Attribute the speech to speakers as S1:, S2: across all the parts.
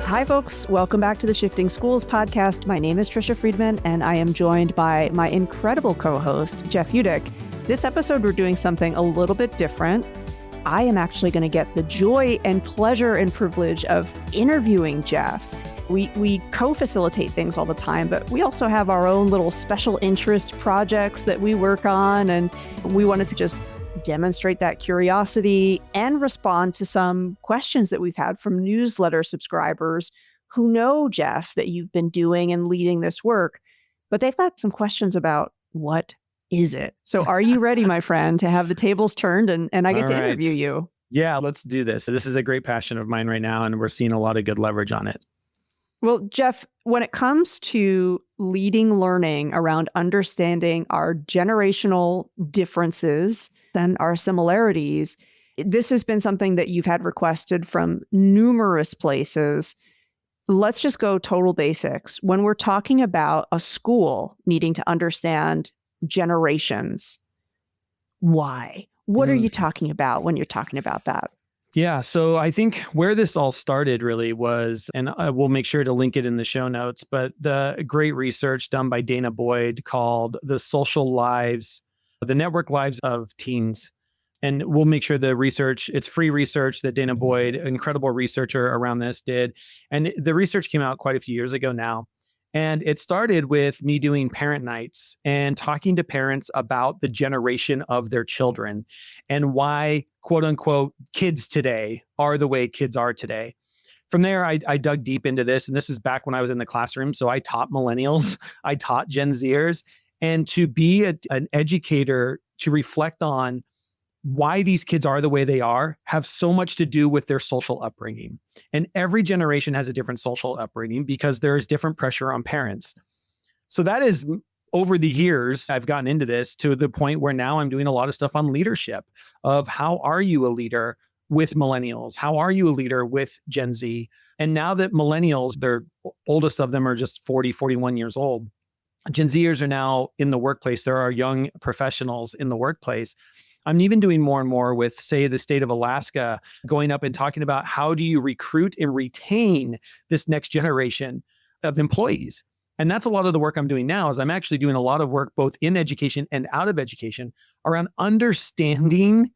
S1: Hi, folks. Welcome back to the Shifting Schools podcast. My name is Tricia Friedman, and I am joined by my incredible co-host, Jeff Udick. This episode, we're doing something a little bit different. I am actually going to get the joy and pleasure and privilege of interviewing Jeff. We co-facilitate things all the time, but we also have our own little special interest projects that we work on, and we wanted to just demonstrate that curiosity and respond to some questions that we've had from newsletter subscribers who know, Jeff, that you've been doing and leading this work, but they've got some questions about what is it? So are you ready, my friend, to have the tables turned and I get to interview you?
S2: Yeah, let's do this. This is a great passion of mine right now, and we're seeing a lot of good leverage on it.
S1: Well, Jeff, when it comes to leading learning around understanding our generational differences and our similarities, this has been something that you've had requested from numerous places. Let's just go total basics. When we're talking about a school needing to understand generations, why? What are you talking about when you're talking about that?
S2: Yeah, so I think where this all started really was, and we'll make sure to link it in the show notes, but the great research done by Dana Boyd called The Social Lives, the Network Lives of Teens. And we'll make sure the research, it's free research that Dana Boyd, an incredible researcher around this, did. And the research came out quite a few years ago now. And it started with me doing parent nights and talking to parents about the generation of their children and why, quote unquote, kids today are the way kids are today. From there, I dug deep into this. And this is back when I was in the classroom. So I taught millennials, I taught Gen Zers. And to be an educator, to reflect on why these kids are the way they are, have so much to do with their social upbringing. And every generation has a different social upbringing because there's different pressure on parents. So that is, over the years, I've gotten into this to the point where now I'm doing a lot of stuff on leadership of how are you a leader with millennials? How are you a leader with Gen Z? And now that millennials, their oldest of them are just 40, 41 years old. Gen Zers are now in the workplace. There are young professionals in the workplace. I'm even doing more and more with, say, the state of Alaska, going up and talking about how do you recruit and retain this next generation of employees. And that's a lot of the work I'm doing now is I'm actually doing a lot of work both in education and out of education around understanding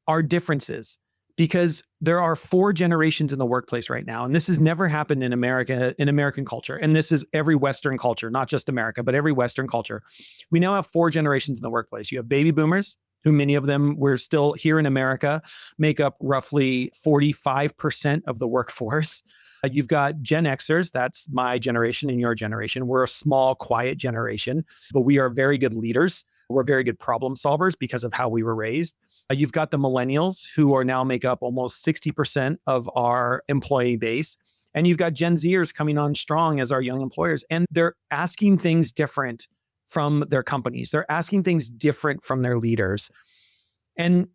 S2: our differences, because there are 4 generations in the workplace right now. And this has never happened in America, in American culture. And this is every Western culture, not just America, but every Western culture. We now have 4 generations in the workplace. You have baby boomers, who many of them, we're still here in America, make up roughly 45% of the workforce. You've got Gen Xers, that's my generation and your generation. We're a small, quiet generation, but we are very good leaders. We're very good problem solvers because of how we were raised. You've got the millennials, who are now make up almost 60% of our employee base. And you've got Gen Zers coming on strong as our young employers. And they're asking things different from their companies. They're asking things different from their leaders. And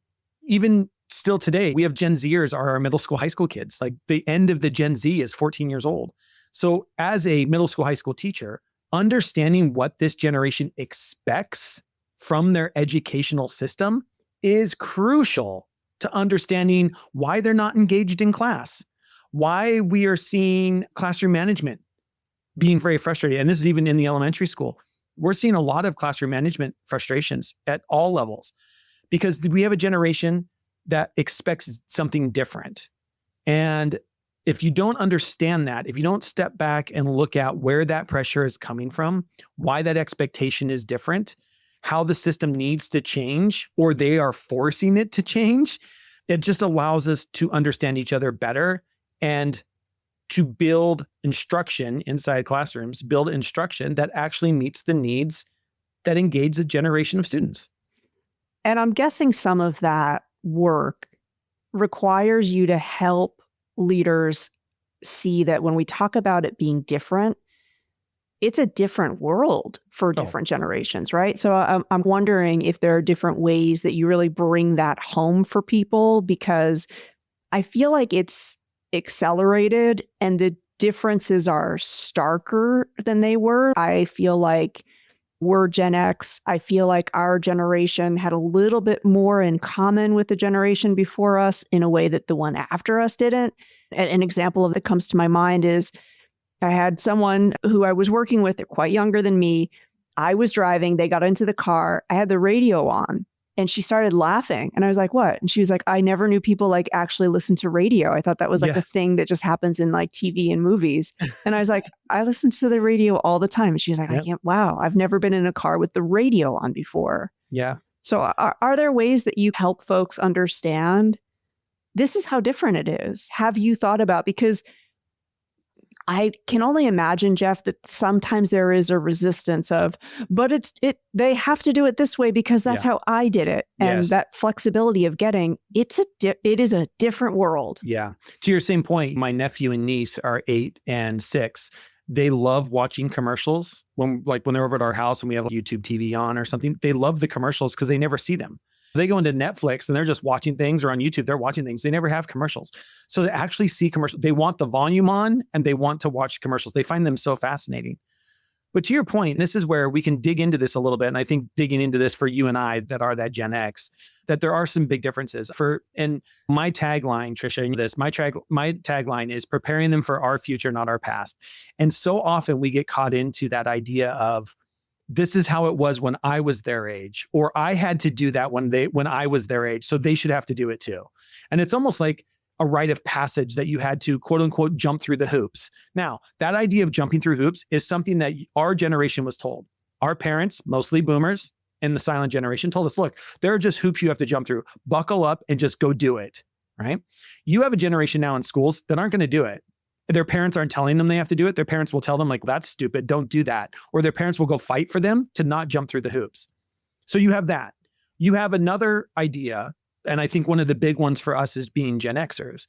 S2: even still today, we have Gen Zers are our middle school, high school kids. Like the end of the Gen Z is 14 years old. So as a middle school, high school teacher, understanding what this generation expects from their educational system is crucial to understanding why they're not engaged in class, why we are seeing classroom management being very frustrated. And this is even in the elementary school. We're seeing a lot of classroom management frustrations at all levels because we have a generation that expects something different. And if you don't understand that, if you don't step back and look at where that pressure is coming from, why that expectation is different, how the system needs to change, or they are forcing it to change, it just allows us to understand each other better and to build instruction inside classrooms, build instruction that actually meets the needs that engage a generation of students.
S1: And I'm guessing some of that work requires you to help leaders see that when we talk about it being different, it's a different world for different generations, right? So I'm wondering if there are different ways that you really bring that home for people, because I feel like it's accelerated and the differences are starker than they were. I feel like We're Gen X. I feel like our generation had a little bit more in common with the generation before us in a way that the one after us didn't. An example of that comes to my mind is I had someone who I was working with, they're quite younger than me. I was driving, they got into the car, I had the radio on, and she started laughing. And I was like, what? And she was like, I never knew people like actually listen to radio. I thought that was like
S2: Yeah.
S1: a thing that just happens in like TV and movies. And I was like, I listen to the radio all the time. And she's like, I
S2: Yep.
S1: can't, wow, I've never been in a car with the radio on before.
S2: Yeah.
S1: So are there ways that you help folks understand this is how different it is? Have you thought about, because I can only imagine, Jeff, that sometimes there is a resistance of, but they have to do it this way because that's
S2: Yeah.
S1: how I did it. And
S2: Yes.
S1: that flexibility of getting, it is a different world.
S2: Yeah. To your same point, my nephew and niece are 8 and 6. They love watching commercials when they're over at our house and we have YouTube TV on or something. They love the commercials because they never see them. They go into Netflix and they're just watching things, or on YouTube, they're watching things. They never have commercials. So to actually see commercials, they want the volume on and they want to watch commercials. They find them so fascinating. But to your point, this is where we can dig into this a little bit. And I think digging into this for you and I that are that Gen X, that there are some big differences. And my tagline, Tricia, my tagline is preparing them for our future, not our past. And so often we get caught into that idea of, this is how it was when I was their age, or I had to do that when I was their age, so they should have to do it too. And it's almost like a rite of passage that you had to, quote unquote, jump through the hoops. Now, that idea of jumping through hoops is something that our generation was told. Our parents, mostly boomers and the silent generation, told us, look, there are just hoops you have to jump through. Buckle up and just go do it, right? You have a generation now in schools that aren't going to do it. Their parents aren't telling them they have to do it. Their parents will tell them, like, that's stupid, don't do that. Or their parents will go fight for them to not jump through the hoops. So you have that. You have another idea, and I think one of the big ones for us as being Gen Xers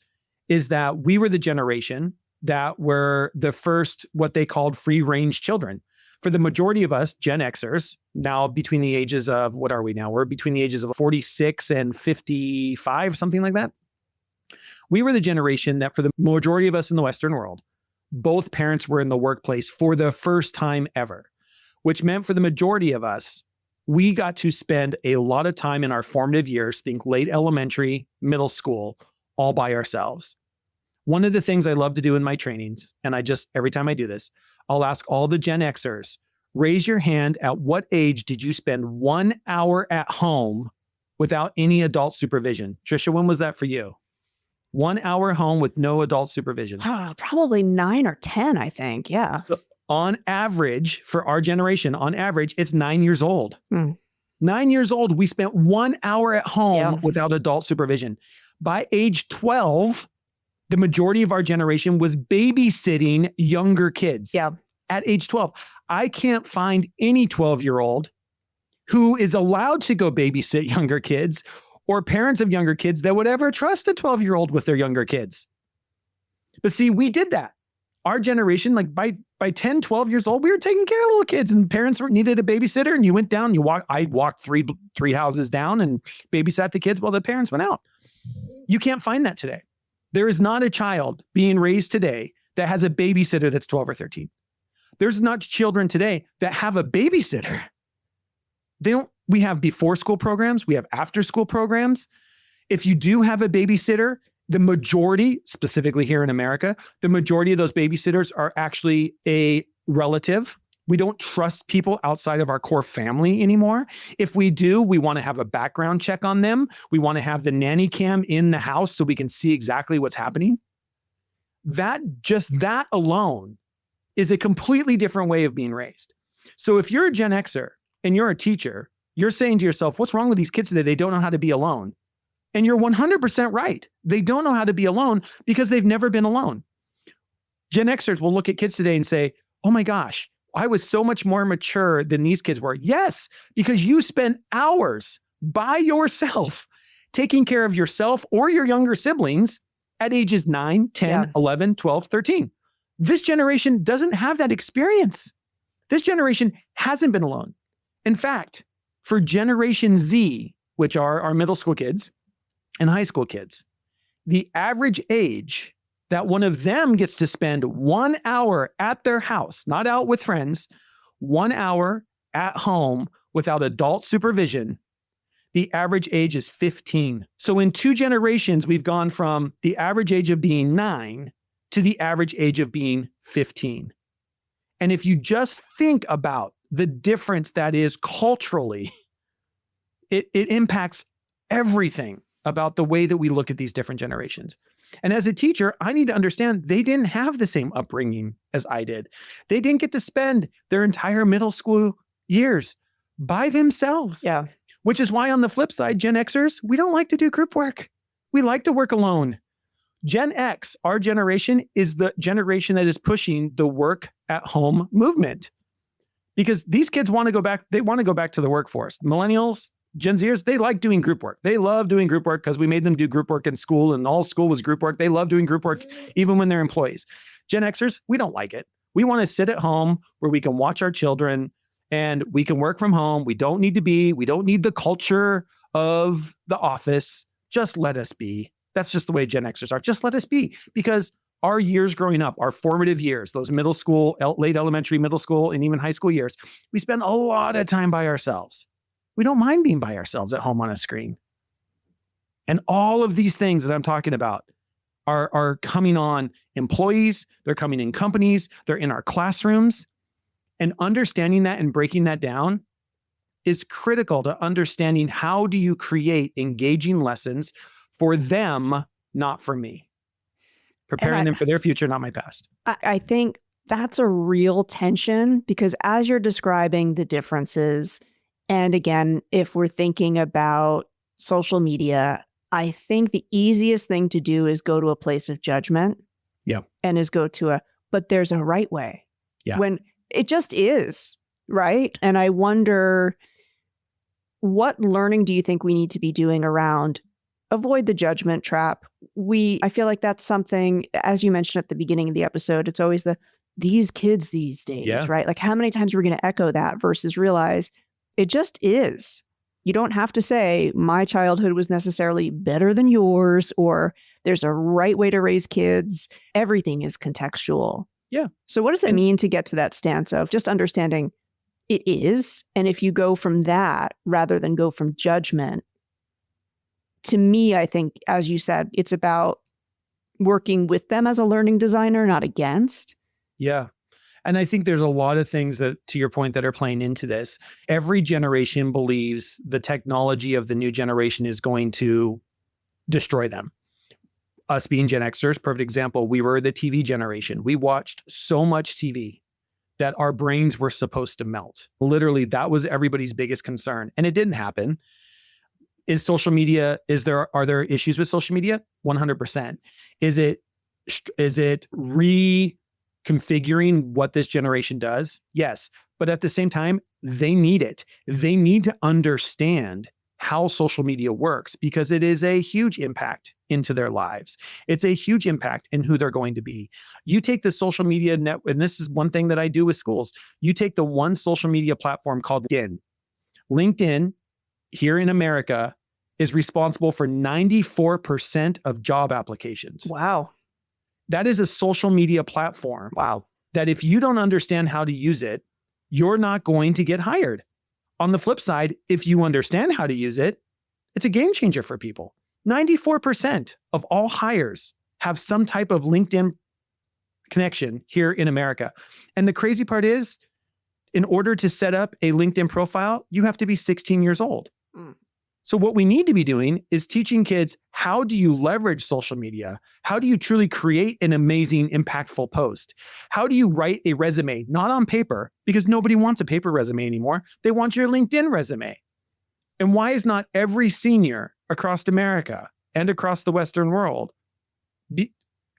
S2: is that we were the generation that were the first, what they called free range children. For the majority of us, Gen Xers, now between the ages of, what are we now? We're between the ages of 46 and 55, something like that. We were the generation that for the majority of us in the Western world, both parents were in the workplace for the first time ever, which meant for the majority of us, we got to spend a lot of time in our formative years, think late elementary, middle school, all by ourselves. One of the things I love to do in my trainings, and every time I do this, I'll ask all the Gen Xers, raise your hand at what age did you spend 1 hour at home without any adult supervision? Tricia, when was that for you? 1 hour home with no adult supervision.
S1: Probably 9 or 10, I think. Yeah.
S2: So on average, for our generation, on average, it's 9 years old. 9 years old, we spent 1 hour at home without adult supervision. By age 12, the majority of our generation was babysitting younger kids.
S1: Yeah.
S2: At age 12. I can't find any 12-year-old who is allowed to go babysit younger kids or parents of younger kids that would ever trust a 12-year-old with their younger kids. But see, we did that. Our generation, like by 10, 12 years old, we were taking care of little kids and parents needed a babysitter and you went down, I walked three houses down and babysat the kids while the parents went out. You can't find that today. There is not a child being raised today that has a babysitter that's 12 or 13. There's not children today that have a babysitter. We have before school programs. We have after school programs. If you do have a babysitter, the majority, specifically here in America, the majority of those babysitters are actually a relative. We don't trust people outside of our core family anymore. If we do, we want to have a background check on them. We want to have the nanny cam in the house so we can see exactly what's happening. That alone is a completely different way of being raised. So if you're a Gen Xer and you're a teacher, you're saying to yourself, what's wrong with these kids today? They don't know how to be alone. And you're 100% right. They don't know how to be alone because they've never been alone. Gen Xers will look at kids today and say, oh my gosh, I was so much more mature than these kids were. Yes, because you spent hours by yourself taking care of yourself or your younger siblings at ages 9, 10, 11, 12, 13. This generation doesn't have that experience. This generation hasn't been alone. In fact, for Generation Z, which are our middle school kids and high school kids, the average age that one of them gets to spend 1 hour at their house, not out with friends, 1 hour at home without adult supervision, the average age is 15. So in 2 generations, we've gone from the average age of being 9 to the average age of being 15. And if you just think about the difference that is culturally, it impacts everything about the way that we look at these different generations. And as a teacher, I need to understand they didn't have the same upbringing as I did. They didn't get to spend their entire middle school years by themselves.
S1: Yeah.
S2: Which is why on the flip side, Gen Xers, we don't like to do group work. We like to work alone. Gen X, our generation, is the generation that is pushing the work at home movement. Because these kids want to go back, they want to go back to the workforce. Millennials, Gen Zers, they like doing group work. They love doing group work because we made them do group work in school and all school was group work. They love doing group work even when they're employees. Gen Xers, we don't like it. We want to sit at home where we can watch our children and we can work from home. We don't need the culture of the office. Just let us be. That's just the way Gen Xers are. Just let us be. Because our years growing up, our formative years, those middle school, late elementary, middle school, and even high school years, we spend a lot of time by ourselves. We don't mind being by ourselves at home on a screen. And all of these things that I'm talking about are coming on employees, they're coming in companies, they're in our classrooms. And understanding that and breaking that down is critical to understanding how do you create engaging lessons for them, not for me. Preparing them for their future, not my past.
S1: I think that's a real tension because as you're describing the differences, and again, if we're thinking about social media, I think the easiest thing to do is go to a place of judgment.
S2: Yeah.
S1: And is go to but there's a right way.
S2: Yeah.
S1: When it just is, right? And I wonder, what learning do you think we need to be doing around avoid the judgment trap? I feel like that's something, as you mentioned at the beginning of the episode, it's always these kids these days, right? Like how many times are we going to echo that versus realize it just is. You don't have to say my childhood was necessarily better than yours or there's a right way to raise kids. Everything is contextual.
S2: Yeah.
S1: So what does it mean to get to that stance of just understanding it is? And if you go from that rather than go from judgment, to me, I think, as you said, it's about working with them as a learning designer, not against.
S2: Yeah. And I think there's a lot of things that, to your point, that are playing into this. Every generation believes the technology of the new generation is going to destroy them. Us being Gen Xers, perfect example, we were the TV generation. We watched so much TV that our brains were supposed to melt. Literally, that was everybody's biggest concern. And it didn't happen. Is social media, are there issues with social media? 100%. Is it reconfiguring what this generation does? Yes. But at the same time, they need it. They need to understand how social media works because it is a huge impact into their lives. It's a huge impact in who they're going to be. You take the social media net, and this is one thing that I do with schools. You take the one social media platform called LinkedIn. LinkedIn here in America is responsible for 94% of job applications.
S1: Wow.
S2: That is a social media platform.
S1: Wow.
S2: That if you don't understand how to use it, you're not going to get hired. On the flip side, if you understand how to use it, it's a game changer for people. 94% of all hires have some type of LinkedIn connection here in America. And the crazy part is, in order to set up a LinkedIn profile, you have to be 16 years old. So what we need to be doing is teaching kids, how do you leverage social media? How do you truly create an amazing, impactful post? How do you write a resume, not on paper, because nobody wants a paper resume anymore. They want your LinkedIn resume. And why is not every senior across America and across the Western world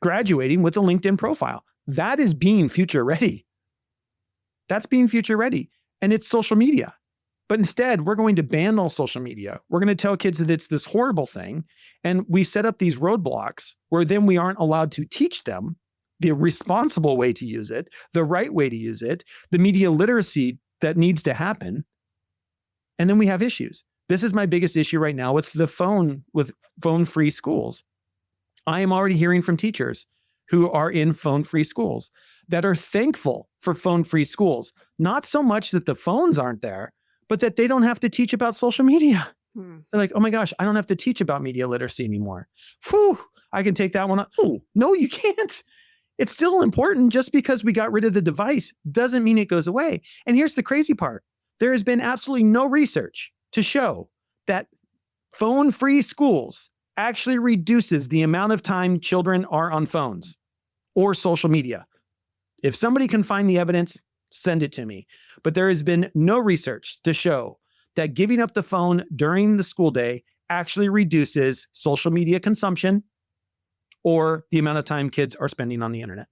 S2: graduating with a LinkedIn profile? That is being future ready. That's being future ready. And it's social media. But instead, we're going to ban all social media. We're going to tell kids that it's this horrible thing. And we set up these roadblocks where then we aren't allowed to teach them the responsible way to use it, the right way to use it, the media literacy that needs to happen. And then we have issues. This is my biggest issue right now with phone-free schools. I am already hearing from teachers who are in phone-free schools that are thankful for phone-free schools. Not so much that the phones aren't there, but that they don't have to teach about social media. They're like, oh my gosh, I don't have to teach about media literacy anymore. Whew, I can take that one up. Oh, no, you can't. It's still important. Just because we got rid of the device doesn't mean it goes away. And here's the crazy part. There has been absolutely no research to show that phone-free schools actually reduces the amount of time children are on phones or social media. If somebody can find the evidence, send it to me. But there has been no research to show that giving up the phone during the school day actually reduces social media consumption or the amount of time kids are spending on the internet.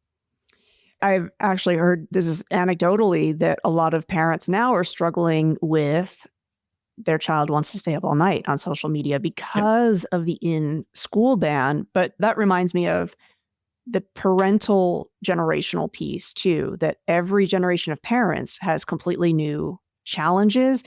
S1: I've actually heard, this is anecdotally, that a lot of parents now are struggling with their child wants to stay up all night on social media because of the in-school ban. But that reminds me of the parental generational piece too, that every generation of parents has completely new challenges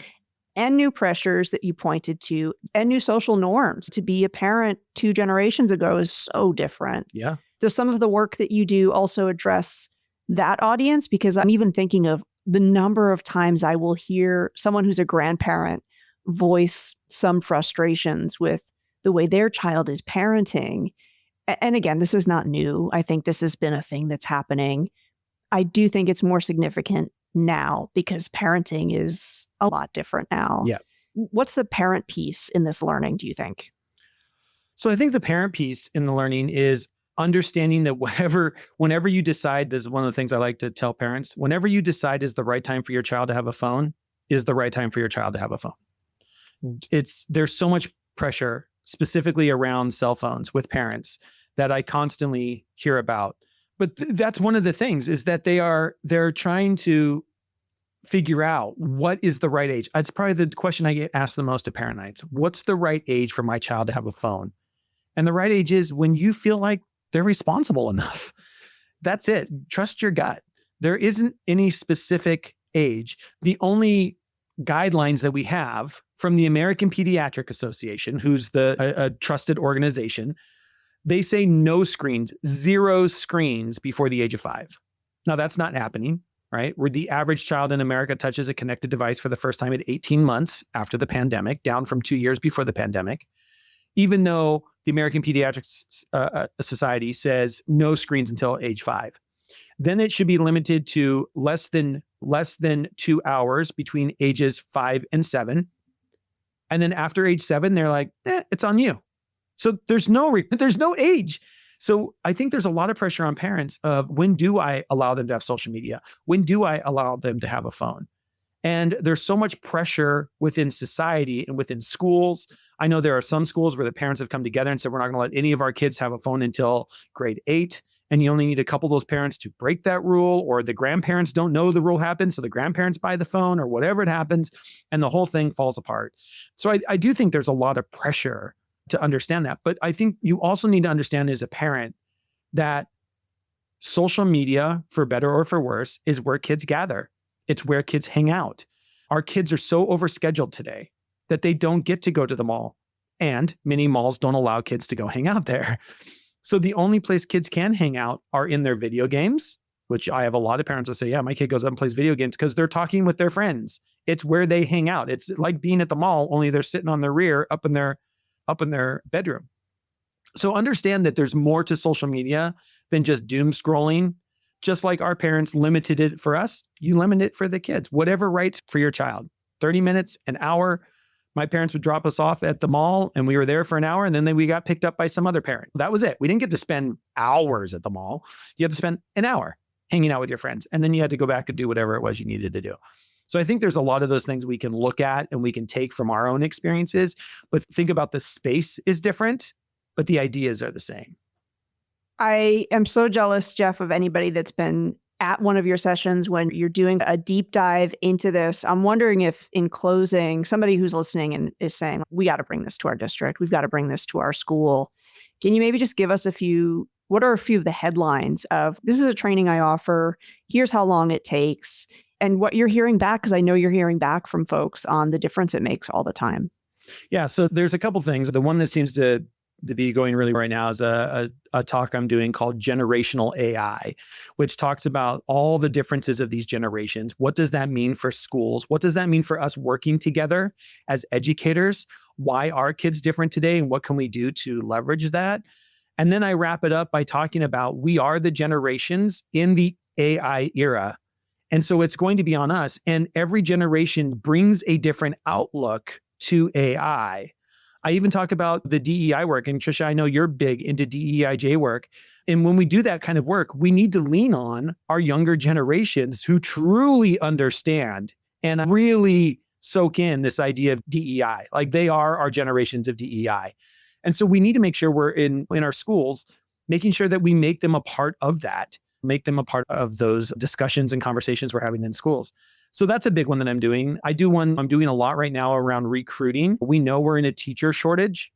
S1: and new pressures that you pointed to and new social norms. To be a parent 2 generations ago is so different.
S2: Yeah.
S1: Does some of the work that you do also address that audience? Because I'm even thinking of the number of times I will hear someone who's a grandparent voice some frustrations with the way their child is parenting. And again, this is not new. I think this has been a thing that's happening. I do think it's more significant now because parenting is a lot different now.
S2: Yeah.
S1: What's the parent piece in this learning, do you think?
S2: So I think the parent piece in the learning is understanding that whenever you decide, this is one of the things I like to tell parents, whenever you decide is the right time for your child to have a phone, is the right time for your child to have a phone. There's so much pressure specifically around cell phones with parents that I constantly hear about. But that's one of the things is that they're trying to figure out what is the right age. That's probably the question I get asked the most at parent nights. What's the right age for my child to have a phone? And the right age is when you feel like they're responsible enough. That's it. Trust your gut. There isn't any specific age. The only guidelines that we have from the American Pediatric Association, who's a trusted organization, they say no screens, 0 screens before the age of 5. Now that's not happening, right? Where the average child in America touches a connected device for the first time at 18 months after the pandemic, down from 2 years before the pandemic. Even though the American Pediatric Society says no screens until age 5. Then it should be limited to less than 2 hours between ages 5 and 7. And then after age 7, they're like, it's on you. So there's no age. So I think there's a lot of pressure on parents of when do I allow them to have social media? When do I allow them to have a phone? And there's so much pressure within society and within schools. I know there are some schools where the parents have come together and said, we're not going to let any of our kids have a phone until grade 8. And you only need a couple of those parents to break that rule, or the grandparents don't know the rule happens, so the grandparents buy the phone or whatever it happens, and the whole thing falls apart. So I do think there's a lot of pressure to understand that. But I think you also need to understand as a parent that social media, for better or for worse, is where kids gather. It's where kids hang out. Our kids are so overscheduled today that they don't get to go to the mall. And many malls don't allow kids to go hang out there. So the only place kids can hang out are in their video games, which I have a lot of parents that say, yeah, my kid goes up and plays video games because they're talking with their friends. It's where they hang out. It's like being at the mall, only they're sitting on their rear up in their bedroom. So understand that there's more to social media than just doom scrolling. Just like our parents limited it for us, you limit it for the kids. Whatever writes for your child. 30 minutes, an hour. My parents would drop us off at the mall and we were there for an hour and then we got picked up by some other parent. That was it. We didn't get to spend hours at the mall. You had to spend an hour hanging out with your friends. And then you had to go back and do whatever it was you needed to do. So I think there's a lot of those things we can look at and we can take from our own experiences. But think about the space is different, but the ideas are the same.
S1: I am so jealous, Jeff, of anybody that's been at one of your sessions when you're doing a deep dive into this. I'm wondering if, in closing, somebody who's listening and is saying, we got to bring this to our district, we've got to bring this to our school. Can you maybe just give us what are a few of the headlines of, this is a training I offer, here's how long it takes, and what you're hearing back, because I know you're hearing back from folks on the difference it makes all the time.
S2: Yeah, so there's a couple things. The one that seems to to be going really right now is a talk I'm doing called Generational AI, which talks about all the differences of these generations. What does that mean for schools? What does that mean for us working together as educators? Why are kids different today, and what can we do to leverage that? And then I wrap it up by talking about we are the generations in the AI era. And so it's going to be on us. And every generation brings a different outlook to AI. I even talk about the DEI work. And Tricia, I know you're big into DEIJ work. And when we do that kind of work, we need to lean on our younger generations who truly understand and really soak in this idea of DEI. Like they are our generations of DEI. And so we need to make sure we're in our schools, making sure that we make them a part of that, make them a part of those discussions and conversations we're having in schools. So that's a big one that I'm doing. I'm doing a lot right now around recruiting. We know we're in a teacher shortage.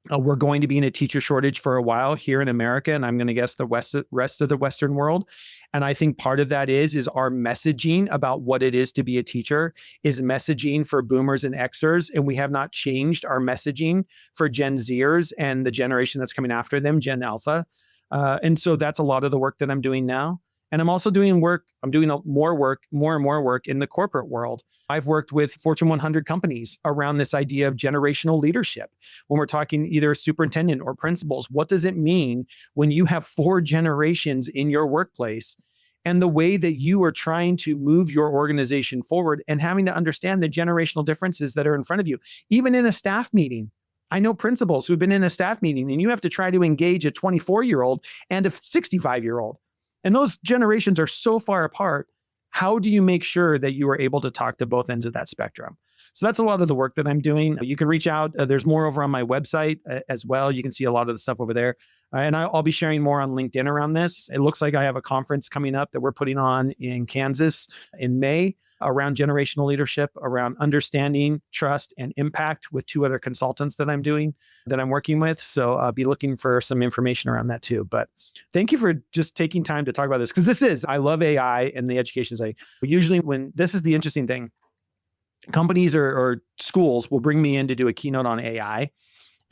S2: We're going to be in a teacher shortage for a while here in America, and I'm going to guess the rest of the Western world. And I think part of that is our messaging about what it is to be a teacher is messaging for boomers and Xers, and we have not changed our messaging for Gen Zers and the generation that's coming after them, Gen Alpha. And so that's a lot of the work that I'm doing now. And I'm also doing work. I'm doing more and more work in the corporate world. I've worked with Fortune 100 companies around this idea of generational leadership. When we're talking either superintendent or principals, what does it mean when you have 4 generations in your workplace and the way that you are trying to move your organization forward and having to understand the generational differences that are in front of you, even in a staff meeting? I know principals who've been in a staff meeting and you have to try to engage a 24-year-old and a 65-year-old. And those generations are so far apart. How do you make sure that you are able to talk to both ends of that spectrum? So that's a lot of the work that I'm doing. You can reach out. There's more over on my website as well. You can see a lot of the stuff over there. And I'll be sharing more on LinkedIn around this. It looks like I have a conference coming up that we're putting on in Kansas in May around generational leadership, around understanding, trust, and impact with 2 other consultants that I'm working with. So I'll be looking for some information around that too. But thank you for just taking time to talk about this, because I love AI and the education side. Usually this is the interesting thing, companies or schools will bring me in to do a keynote on AI.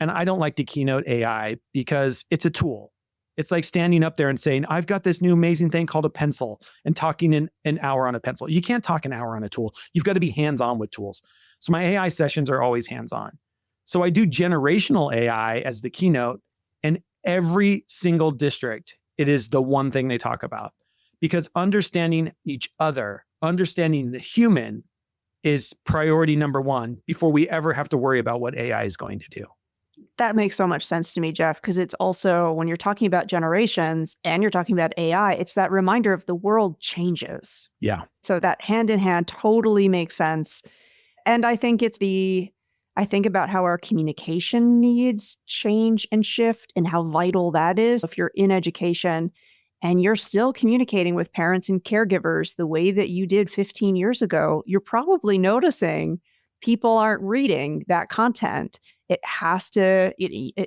S2: And I don't like to keynote AI because it's a tool. It's like standing up there and saying, I've got this new amazing thing called a pencil, and talking in an hour on a pencil. You can't talk an hour on a tool. You've got to be hands-on with tools. So my AI sessions are always hands-on. So I do generational AI as the keynote, and every single district, it is the one thing they talk about, because understanding each other, understanding the human is priority number 1 before we ever have to worry about what AI is going to do.
S1: That makes so much sense to me, Jeff, because it's also, when you're talking about generations and you're talking about AI, it's that reminder of the world changes.
S2: Yeah.
S1: So that hand in hand totally makes sense. And I think I think about how our communication needs change and shift and how vital that is. If you're in education and you're still communicating with parents and caregivers the way that you did 15 years ago, you're probably noticing people aren't reading that content. It has to,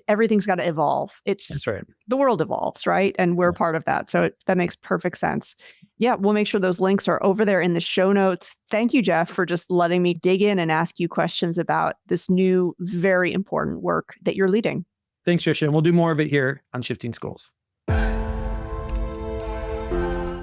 S1: everything's got to evolve.
S2: That's right.
S1: The world evolves, right? And we're part of that. So that makes perfect sense. Yeah, we'll make sure those links are over there in the show notes. Thank you, Jeff, for just letting me dig in and ask you questions about this new, very important work that you're leading.
S2: Thanks, Tricia. And we'll do more of it here on Shifting Schools.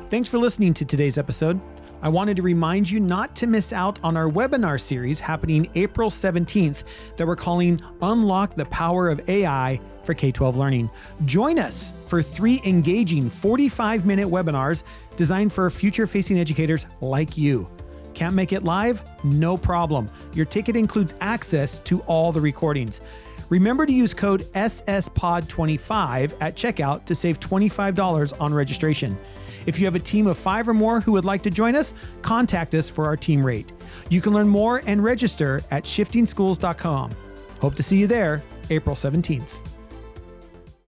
S2: Thanks for listening to today's episode. I wanted to remind you not to miss out on our webinar series happening April 17th that we're calling Unlock the Power of AI for K-12 Learning. Join us for 3 engaging 45-minute webinars designed for future-facing educators like you. Can't make it live? No problem. Your ticket includes access to all the recordings. Remember to use code SSPOD25 at checkout to save $25 on registration. If you have a team of 5 or more who would like to join us, contact us for our team rate. You can learn more and register at shiftingschools.com. Hope to see you there, April 17th.